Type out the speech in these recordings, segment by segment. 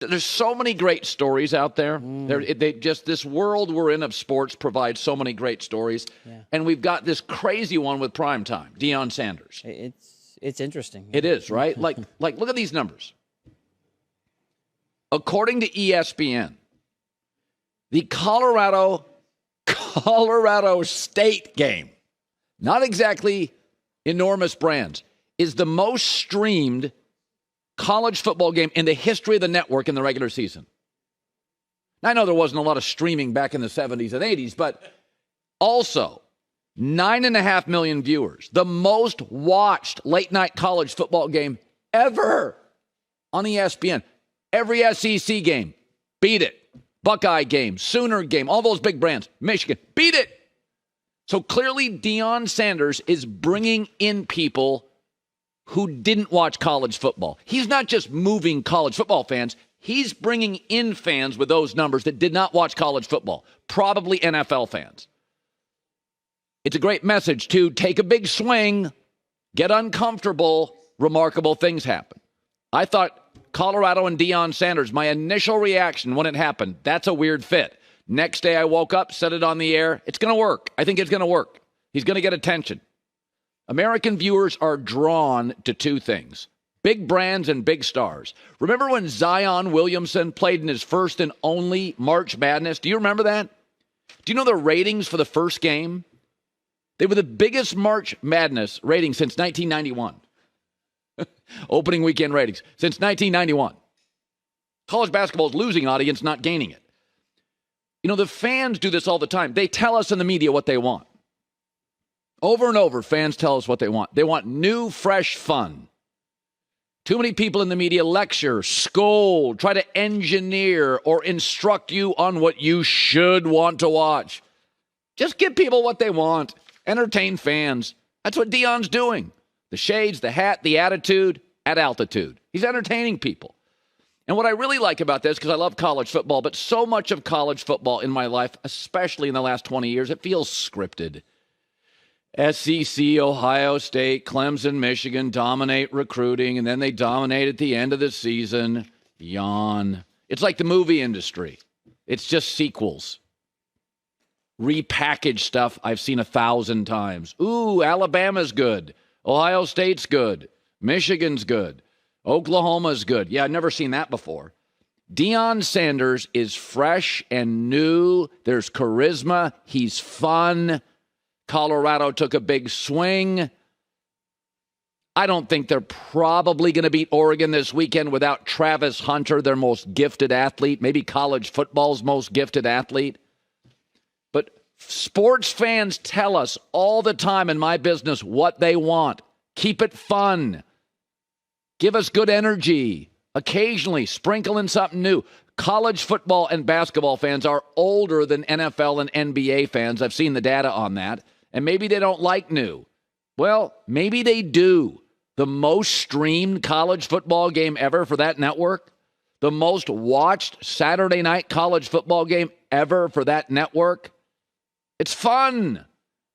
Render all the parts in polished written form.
There's so many great stories out there. This world we're in of sports provides so many great stories. Yeah. And we've got this crazy one with primetime, Deion Sanders. It's interesting. It is, right? like look at these numbers. According to ESPN, the Colorado State game, not exactly enormous brands, is the most streamed college football game in the history of the network in the regular season. Now, I know there wasn't a lot of streaming back in the 70s and 80s, but also 9.5 million viewers, the most watched late-night college football game ever on ESPN. Every SEC game, beat it. Buckeye game, Sooner game, all those big brands, Michigan, beat it. So clearly Deion Sanders is bringing in people who didn't watch college football. He's not just moving college football fans. He's bringing in fans with those numbers that did not watch college football, probably NFL fans. It's a great message to take a big swing, get uncomfortable, remarkable things happen. I thought Colorado and Deion Sanders, my initial reaction when it happened, that's a weird fit. Next day I woke up, said it on the air. It's going to work. I think it's going to work. He's going to get attention. American viewers are drawn to two things, big brands and big stars. Remember when Zion Williamson played in his first and only March Madness? Do you remember that? Do you know the ratings for the first game? They were the biggest March Madness ratings since 1991. Opening weekend ratings since 1991. College basketball is losing audience, not gaining it. You know, the fans do this all the time. They tell us in the media what they want. Over and over, fans tell us what they want. They want new, fresh fun. Too many people in the media lecture, scold, try to engineer or instruct you on what you should want to watch. Just give people what they want. Entertain fans. That's what Deion's doing. The shades, the hat, the attitude, at altitude. He's entertaining people. And what I really like about this, because I love college football, but so much of college football in my life, especially in the last 20 years, it feels scripted. SEC, Ohio State, Clemson, Michigan dominate recruiting, and then they dominate at the end of the season. Yawn. It's like the movie industry. It's just sequels. Repackaged stuff I've seen 1,000 times. Ooh, Alabama's good. Ohio State's good. Michigan's good. Oklahoma's good. Yeah, I've never seen that before. Deion Sanders is fresh and new. There's charisma. He's fun. Colorado took a big swing. I don't think they're probably going to beat Oregon this weekend without Travis Hunter, their most gifted athlete, maybe college football's most gifted athlete. But sports fans tell us all the time in my business what they want. Keep it fun. Give us good energy. Occasionally, sprinkle in something new. College football and basketball fans are older than NFL and NBA fans. I've seen the data on that. And maybe they don't like new. Well, maybe they do. The most streamed college football game ever for that network. The most watched Saturday night college football game ever for that network. It's fun.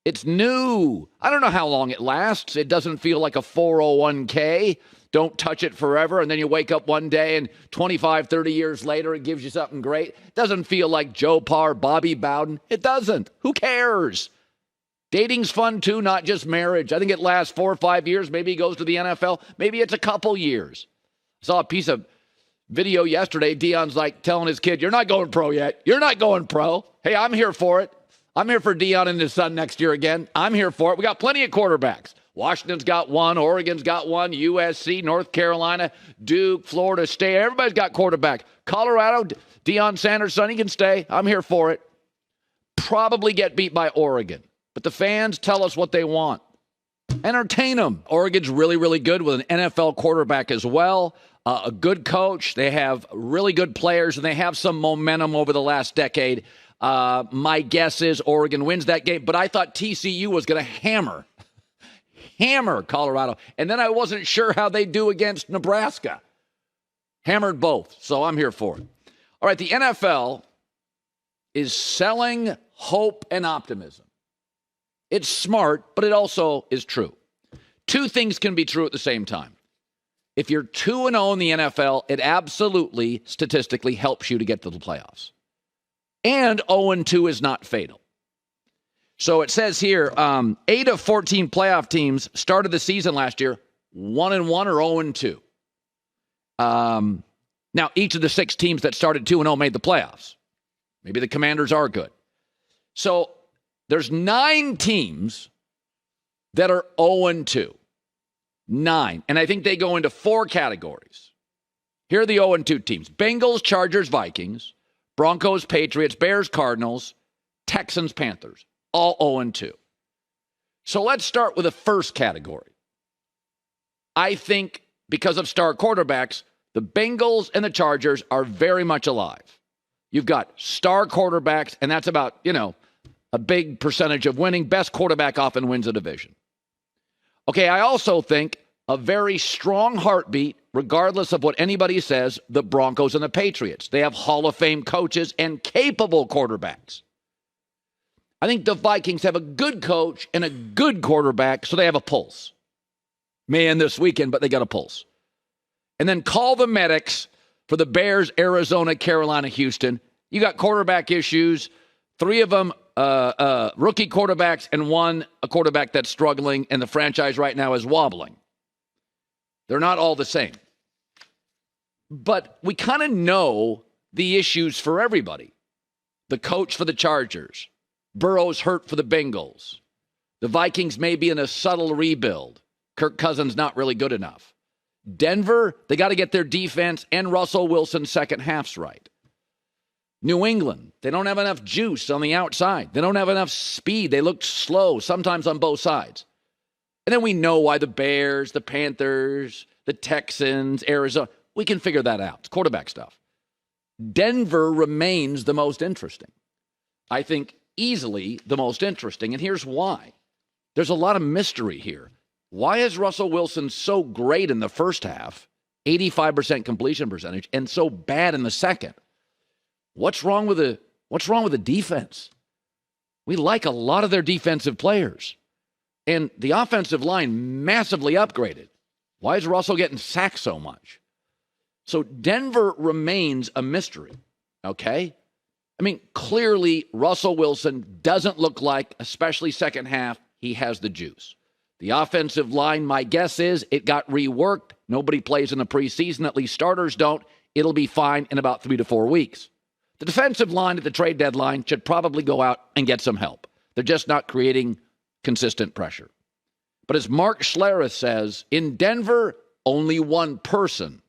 It's new. I don't know how long it lasts. It doesn't feel like a 401k. Don't touch it forever. And then you wake up one day and 25, 30 years later, it gives you something great. It doesn't feel like Joe Parr, Bobby Bowden. It doesn't. Who cares? Dating's fun, too, not just marriage. I think it lasts 4 or 5 years. Maybe he goes to the NFL. Maybe it's a couple years. I saw a piece of video yesterday. Deion's like telling his kid, you're not going pro yet. You're not going pro. Hey, I'm here for it. I'm here for Deion and his son next year again. I'm here for it. We got plenty of quarterbacks. Washington's got one. Oregon's got one. USC, North Carolina, Duke, Florida State. Everybody's got quarterback. Colorado, Deion Sanders' son, he can stay. I'm here for it. Probably get beat by Oregon. But the fans tell us what they want. Entertain them. Oregon's really, really good with an NFL quarterback as well. A good coach. They have really good players, and they have some momentum over the last decade. My guess is Oregon wins that game. But I thought TCU was going to hammer Colorado. And then I wasn't sure how they do against Nebraska. Hammered both. So I'm here for it. All right, the NFL is selling hope and optimism. It's smart, but it also is true. Two things can be true at the same time. If you're 2-0 in the NFL, it absolutely, statistically, helps you to get to the playoffs. And 0-2 is not fatal. So it says here, 8 of 14 playoff teams started the season last year 1-1 or 0-2. Now, each of the 6 teams that started 2-0 made the playoffs. Maybe the Commanders are good. So there's 9 teams that are 0-2. 9. And I think they go into 4 categories. Here are the 0-2 teams. Bengals, Chargers, Vikings, Broncos, Patriots, Bears, Cardinals, Texans, Panthers. All 0-2. So let's start with the first category. I think because of star quarterbacks, the Bengals and the Chargers are very much alive. You've got star quarterbacks, and that's about, a big percentage of winning. Best quarterback often wins a division. Okay, I also think a very strong heartbeat, regardless of what anybody says, the Broncos and the Patriots. They have Hall of Fame coaches and capable quarterbacks. I think the Vikings have a good coach and a good quarterback, so they have a pulse. May end this weekend, but they got a pulse. And then call the medics for the Bears, Arizona, Carolina, Houston. You got quarterback issues. 3 of them rookie quarterbacks, and 1 a quarterback that's struggling, and the franchise right now is wobbling. They're not all the same. But we kind of know the issues for everybody. The coach for the Chargers. Burrow's hurt for the Bengals. The Vikings may be in a subtle rebuild. Kirk Cousins not really good enough. Denver, they got to get their defense and Russell Wilson's second halves right. New England, they don't have enough juice on the outside. They don't have enough speed. They look slow, sometimes on both sides. And then we know why the Bears, the Panthers, the Texans, Arizona, we can figure that out. It's quarterback stuff. Denver remains the most interesting. I think easily the most interesting. And here's why. There's a lot of mystery here. Why is Russell Wilson so great in the first half, 85% completion percentage, and so bad in the second? What's wrong with the defense? We like a lot of their defensive players. And the offensive line massively upgraded. Why is Russell getting sacked so much? So Denver remains a mystery, okay? I mean, clearly Russell Wilson doesn't look like, especially second half, he has the juice. The offensive line, my guess is it got reworked. Nobody plays in the preseason, at least starters don't. It'll be fine in about 3 to 4 weeks. The defensive line at the trade deadline should probably go out and get some help. They're just not creating consistent pressure. But as Mark Schlereth says, in Denver, only one person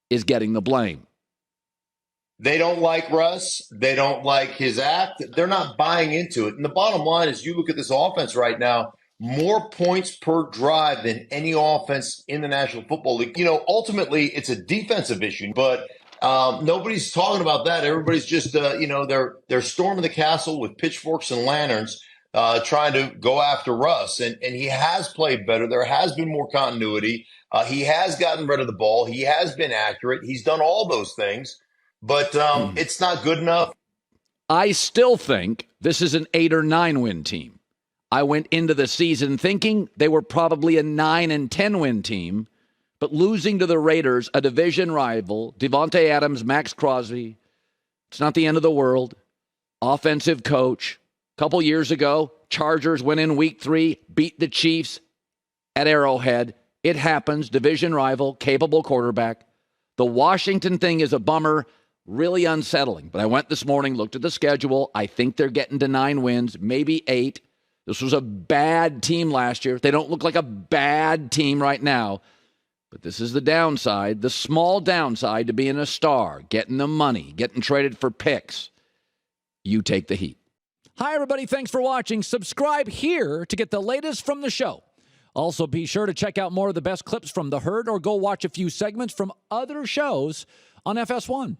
is getting the blame. They don't like Russ. They don't like his act. They're not buying into it. And the bottom line is you look at this offense right now, more points per drive than any offense in the National Football League. Ultimately, it's a defensive issue, but nobody's talking about that. Everybody's just, they're storming the castle with pitchforks and lanterns, trying to go after Russ. And he has played better. There has been more continuity. He has gotten rid of the ball. He has been accurate. He's done all those things, but it's not good enough. I still think this is an 8 or 9 win team. I went into the season thinking they were probably a 9 and 10 win team, but losing to the Raiders, a division rival, Devontae Adams, Max Crosby, it's not the end of the world. Offensive coach. A couple years ago, Chargers went in week 3, beat the Chiefs at Arrowhead. It happens. Division rival, capable quarterback. The Washington thing is a bummer, really unsettling. But I went this morning, looked at the schedule. I think they're getting to 9 wins, maybe 8. This was a bad team last year. They don't look like a bad team right now. But this is the downside, the small downside to being a star, getting the money, getting traded for picks. You take the heat. Hi, everybody. Thanks for watching. Subscribe here to get the latest from the show. Also, be sure to check out more of the best clips from The Herd or go watch a few segments from other shows on FS1.